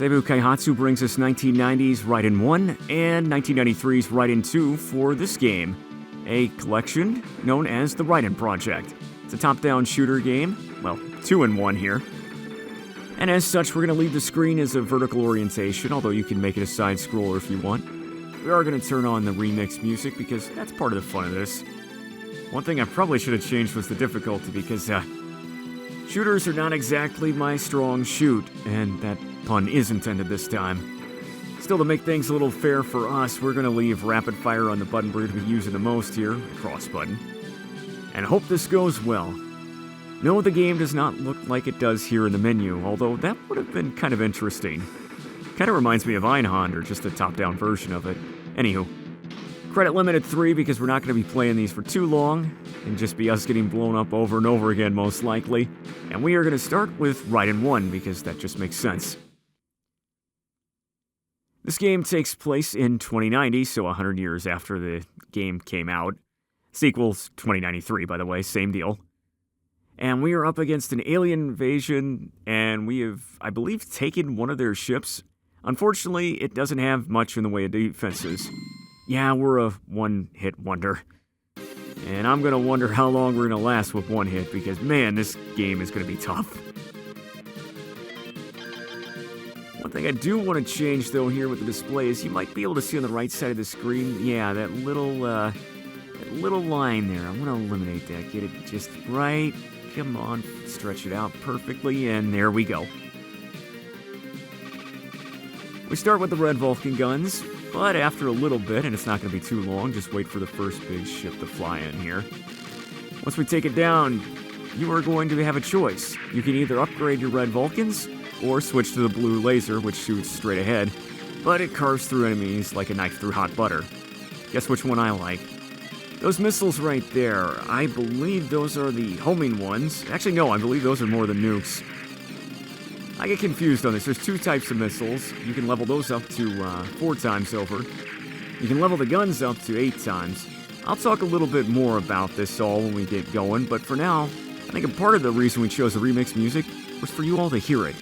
Seibu Kaihatsu brings us 1990's Raiden 1 and 1993's Raiden 2 for this game, a collection known as the Raiden Project. It's a top-down shooter game, well, 2-in-1 here. And as such, we're going to leave the screen as a vertical orientation, although you can make it a side-scroller if you want. We are going to turn on the remix music because that's part of the fun of this. One thing I probably should have changed was the difficulty because, shooters are not exactly my strong shoot, and that pun is intended this time. Still, to make things a little fair for us, we're going to leave rapid fire on the button we're going to be using the most here, the cross button. And hope this goes well. No, the game does not look like it does here in the menu, although that would have been kind of interesting. Kind of reminds me of Einhand, or just a top-down version of it. Anywho, credit limit at 3 because we're not going to be playing these for too long, and just be us getting blown up over and over again most likely. And we are going to start with Raiden 1 because that just makes sense. This game takes place in 2090, so 100 years after the game came out. Sequel's 2093, by the way, same deal. And we are up against an alien invasion, and we have, I believe, taken one of their ships. Unfortunately, it doesn't have much in the way of defenses. Yeah, we're a one-hit wonder. And I'm going to wonder how long we're going to last with one hit, because man, this game is going to be tough. One thing I do want to change, though, here with the display is you might be able to see on the right side of the screen, yeah, that little line there. I want to eliminate that. Get it just right. Come on, stretch it out perfectly, and there we go. We start with the red Vulcan guns, but after a little bit, and it's not going to be too long, just wait for the first big ship to fly in here. Once we take it down, you are going to have a choice. You can either upgrade your red Vulcans, or switch to the blue laser, which shoots straight ahead, but it carves through enemies like a knife through hot butter. Guess which one I like? Those missiles right there, I believe those are the homing ones. Actually, no, I believe those are more the nukes. I get confused on this. There's 2 types of missiles. You can level those up to 4 times over. You can level the guns up to 8 times. I'll talk a little bit more about this all when we get going, but for now, I think a part of the reason we chose the remix music was for you all to hear it.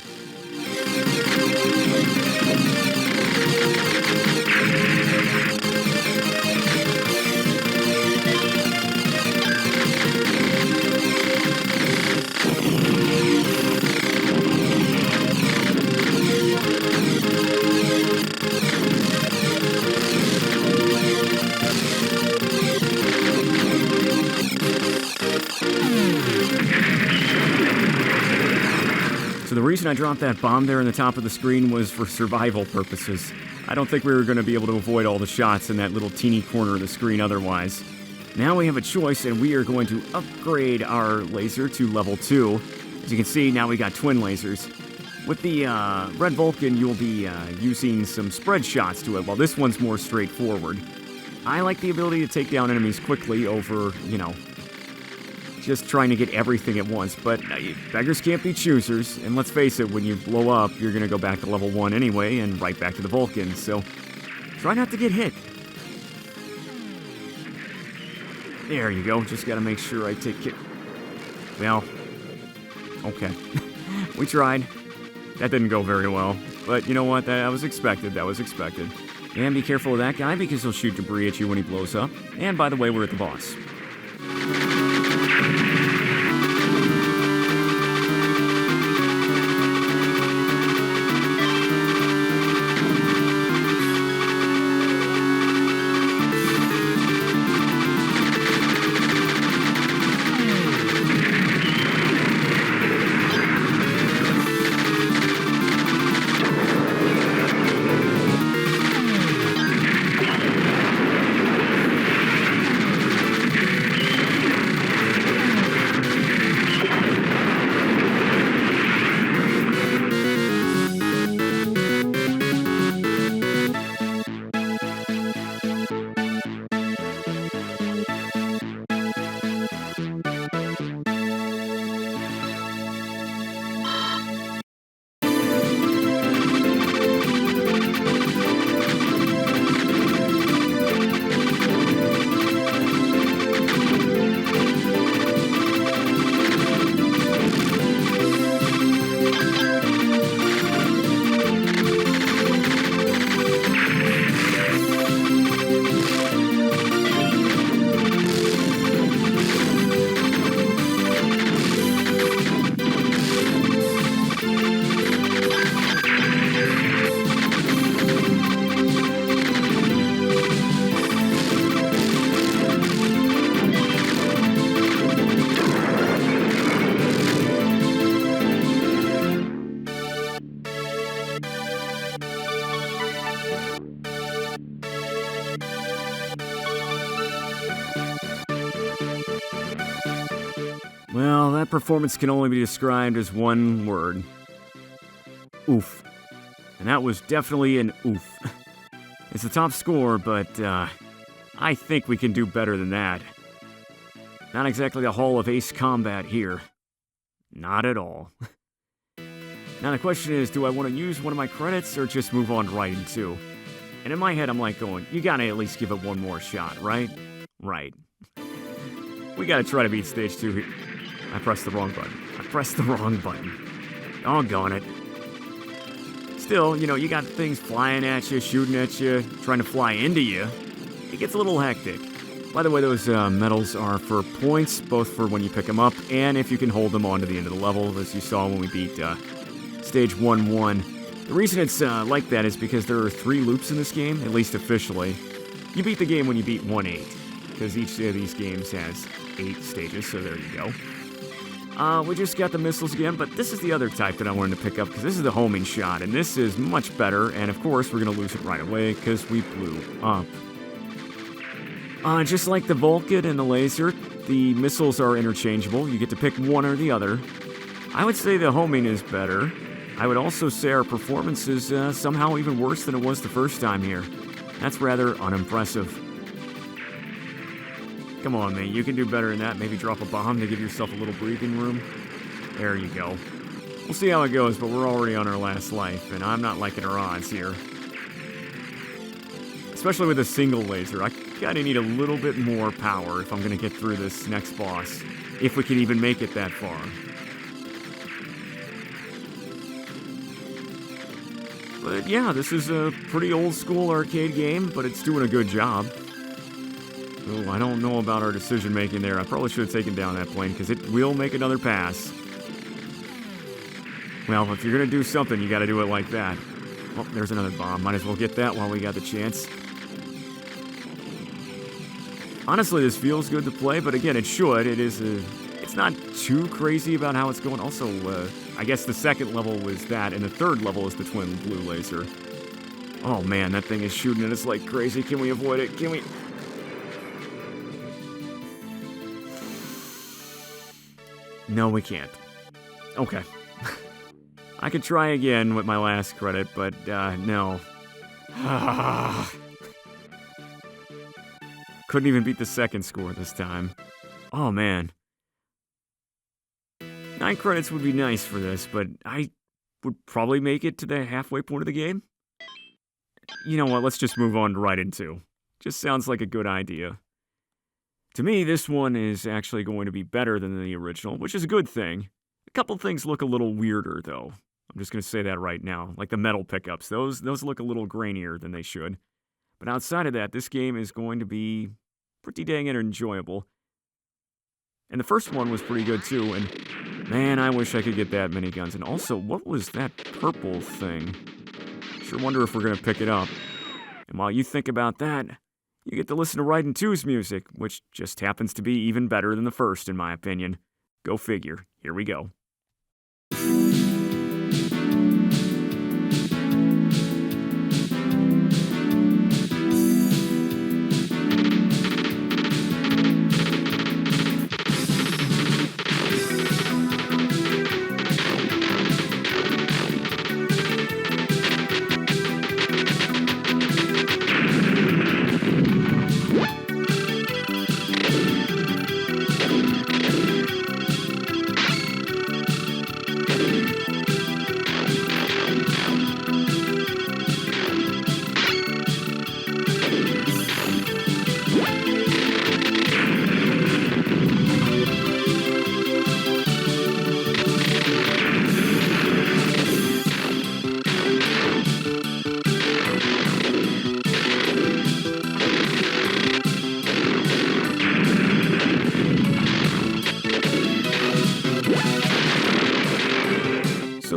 So the reason I dropped that bomb there in the top of the screen was for survival purposes. I don't think we were going to be able to avoid all the shots in that little teeny corner of the screen otherwise. Now we have a choice, and we are going to upgrade our laser to level 2. As you can see, now we got twin lasers. With the red Vulcan, you'll be using some spread shots to it, while this one's more straightforward. I like the ability to take down enemies quickly over, just trying to get everything at once, but beggars can't be choosers, and let's face it, when you blow up, you're going to go back to level 1 anyway, and right back to the Vulcan, so try not to get hit. There you go, just got to make sure I take care. Well, okay. We tried. That didn't go very well, but you know what, that was expected, And be careful of that guy, because he'll shoot debris at you when he blows up. And by the way, we're at the boss. That performance can only be described as one word. Oof. And that was definitely an oof. It's the top score, but I think we can do better than that. Not exactly the Hall of Ace Combat here. Not at all. Now the question is, do I want to use one of my credits or just move on to Raiden 2? And in my head, I'm like going, you gotta at least give it one more shot, right? Right. We gotta try to beat stage 2 here. I pressed the wrong button. Doggone it. Still, you know, you got things flying at you, shooting at you, trying to fly into you. It gets a little hectic. By the way, those medals are for points, both for when you pick them up and if you can hold them on to the end of the level, as you saw when we beat Stage 1-1. The reason it's like that is because there are 3 loops in this game, at least officially. You beat the game when you beat 1-8, because each of these games has 8 stages, so there you go. We just got the missiles again, but this is the other type that I wanted to pick up, because this is the homing shot, and this is much better, and of course we're going to lose it right away, because we blew up. Just like the Vulcan and the laser, the missiles are interchangeable. You get to pick one or the other. I would say the homing is better. I would also say our performance is somehow even worse than it was the first time here. That's rather unimpressive. Come on, man, you can do better than that. Maybe drop a bomb to give yourself a little breathing room. There you go. We'll see how it goes, but we're already on our last life, and I'm not liking our odds here. Especially with a single laser. I kinda need a little bit more power if I'm gonna get through this next boss. If we can even make it that far. But yeah, this is a pretty old school arcade game, but it's doing a good job. Oh, I don't know about our decision making there. I probably should have taken down that plane, because it will make another pass. Well, if you're gonna do something, you gotta do it like that. Oh, there's another bomb. Might as well get that while we got the chance. Honestly, this feels good to play, but again, it should. It's not too crazy about how it's going. Also, I guess the second level was that, and the third level is the twin blue laser. Oh man, that thing is shooting at us like crazy. Can we avoid it? Can we? No, we can't. Okay. I could try again with my last credit, but no. Couldn't even beat the second score this time. Oh man. 9 credits would be nice for this, but I would probably make it to the halfway point of the game. You know what, let's just move on to Raiden 2. Just sounds like a good idea. To me, this one is actually going to be better than the original, which is a good thing. A couple things look a little weirder, though. I'm just going to say that right now. Like the metal pickups. Those look a little grainier than they should. But outside of that, this game is going to be pretty dang enjoyable. And the first one was pretty good, too. And, man, I wish I could get that many guns. And also, what was that purple thing? Sure wonder if we're going to pick it up. And while you think about that, you get to listen to Raiden 2's music, which just happens to be even better than the first, in my opinion. Go figure. Here we go.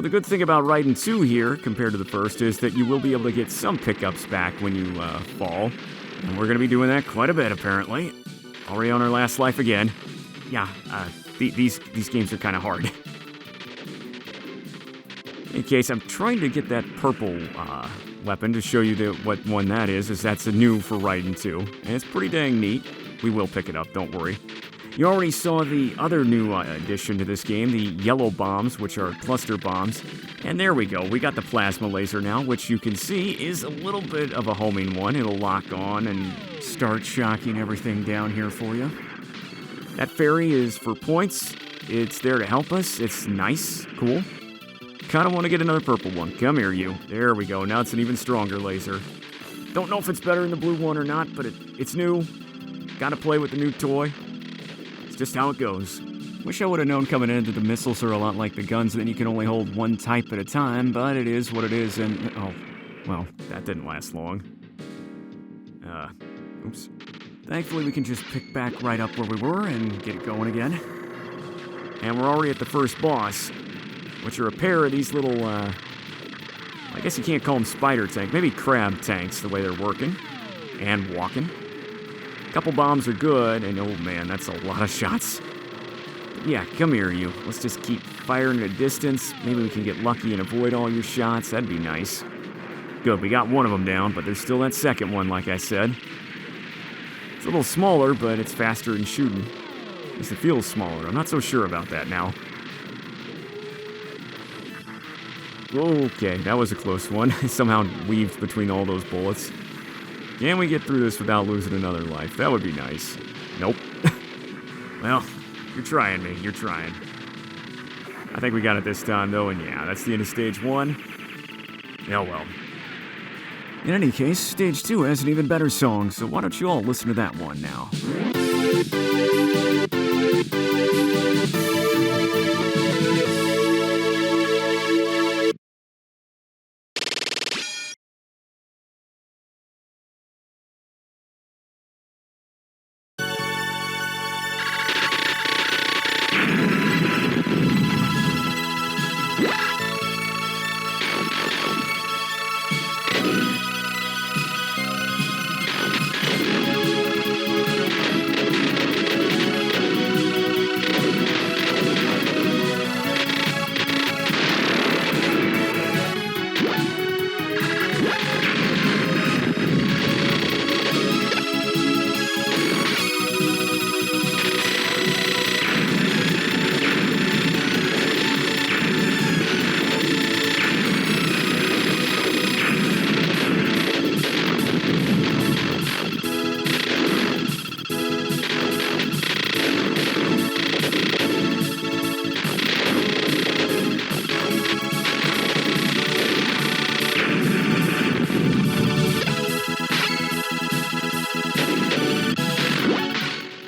The good thing about Raiden 2 here, compared to the first, is that you will be able to get some pickups back when you fall. And we're going to be doing that quite a bit, apparently. Already on our last life again. Yeah, these games are kind of hard. In case, I'm trying to get that purple weapon to show you what one that is, as that's a new for Raiden 2. And it's pretty dang neat. We will pick it up, don't worry. You already saw the other new addition to this game, the yellow bombs, which are cluster bombs. And there we go, we got the plasma laser now, which you can see is a little bit of a homing one. It'll lock on and start shocking everything down here for you. That fairy is for points. It's there to help us. It's nice, cool. Kinda want to get another purple one. Come here, you. There we go, now it's an even stronger laser. Don't know if it's better than the blue one or not, but it's new. Gotta play with the new toy. It's just how it goes. Wish I would have known coming in that the missiles are a lot like the guns, then you can only hold one type at a time, but it is what it is, and... oh, well, that didn't last long. Oops. Thankfully, we can just pick back right up where we were and get it going again. And we're already at the first boss, which are a pair of these little, I guess you can't call them spider tanks, maybe crab tanks, the way they're working and walking. A couple bombs are good, and oh man, that's a lot of shots. But yeah, come here, you. Let's just keep firing at a distance. Maybe we can get lucky and avoid all your shots. That'd be nice. Good, we got one of them down, but there's still that second one, like I said. It's a little smaller, but it's faster in shooting. At least it feels smaller. I'm not so sure about that now. Okay, that was a close one. Somehow weaved between all those bullets. Can we get through this without losing another life? That would be nice. Nope. Well, you're trying me. You're trying. I think we got it this time, though, and yeah, that's the end of Stage 1. Oh, well. In any case, Stage 2 has an even better song, so why don't you all listen to that one now?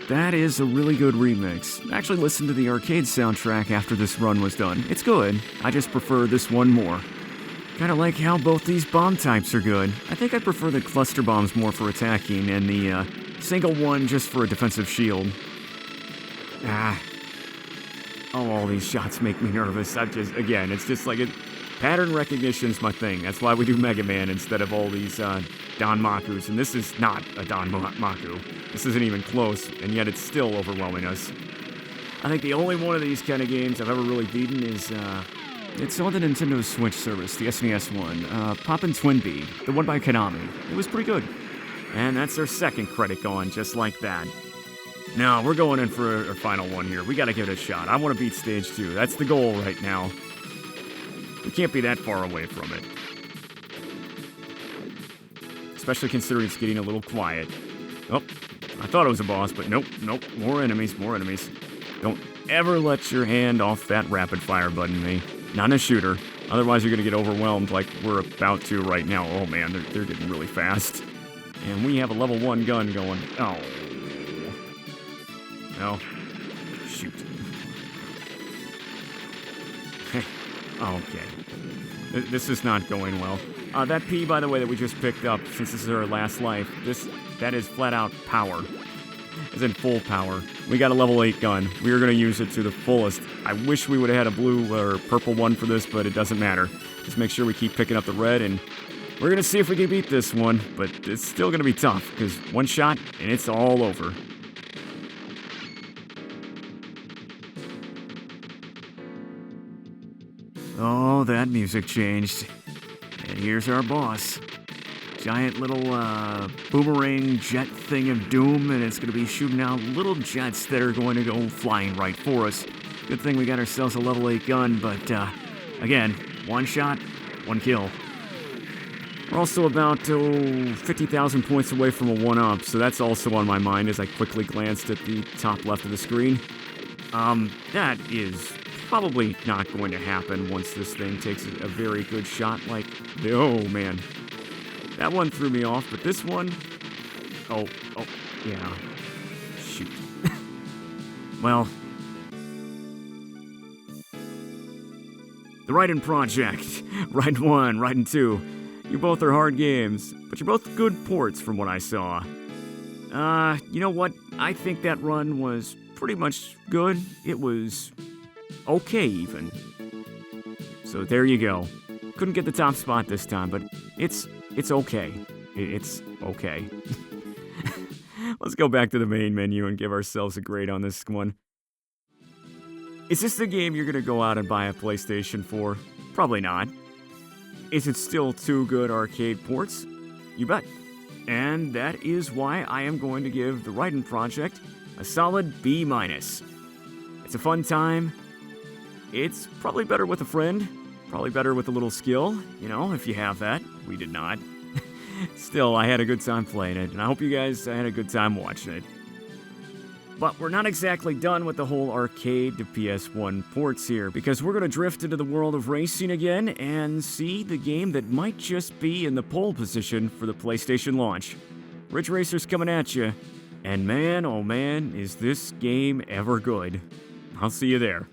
That is a really good remix. I actually listened to the arcade soundtrack after this run was done. It's good. I just prefer this one more. Kinda like how both these bomb types are good. I think I prefer the cluster bombs more for attacking and the single one just for a defensive shield. Oh, all these shots make me nervous. Again, it's just like pattern recognition's my thing. That's why we do Mega Man instead of all these Don Makus. And this is not a Don Maku. This isn't even close, and yet it's still overwhelming us. I think the only one of these kind of games I've ever really beaten is, it's on the Nintendo Switch service, the SNES one, Poppin' Twinbee, the one by Konami. It was pretty good. And that's our second credit gone, just like that. No, we're going in for a final one here. We gotta give it a shot. I want to beat Stage 2. That's the goal right now. We can't be that far away from it. Especially considering it's getting a little quiet. Oh, I thought it was a boss, but nope. More enemies. Don't ever let your hand off that rapid fire button, me. Not in a shooter. Otherwise, you're gonna get overwhelmed like we're about to right now. Oh man, they're getting really fast. And we have a level 1 gun going. Oh. No. Shoot. Okay. This is not going well. That P, by the way, that we just picked up, since this is our last life, that is flat out power. As in full power. We got a level 8 gun. We are going to use it to the fullest. I wish we would have had a blue or purple one for this, but it doesn't matter. Just make sure we keep picking up the red, and we're going to see if we can beat this one, but it's still going to be tough, because one shot, and it's all over. Oh, that music changed. And here's our boss. giant little boomerang jet thing of doom, and it's going to be shooting out little jets that are going to go flying right for us. Good thing we got ourselves a level 8 gun, but again, one shot, one kill. We're also about 50,000 points away from a 1-up, so that's also on my mind as I quickly glanced at the top left of the screen. That is probably not going to happen once this thing takes a very good shot like... Oh, man. That one threw me off, but this one... Oh, yeah. Shoot. Well... The Raiden Project. Raiden 1, Raiden 2. You both are hard games, but you're both good ports from what I saw. You know what? I think that run was pretty much good. It was okay, even. So there you go. Couldn't get the top spot this time, but it's okay. It's okay. Let's go back to the main menu and give ourselves a grade on this one. Is this the game you're gonna go out and buy a PlayStation for? Probably not. Is it still 2 good arcade ports? You bet. And that is why I am going to give the Raiden Project a solid B-. It's a fun time. It's probably better with a friend. Probably better with a little skill, you know, if you have that. We did not. Still, I had a good time playing it, and I hope you guys had a good time watching it. But we're not exactly done with the whole arcade to PS1 ports here, because we're going to drift into the world of racing again and see the game that might just be in the pole position for the PlayStation launch. Ridge Racer's coming at you, and man, oh man, is this game ever good. I'll see you there.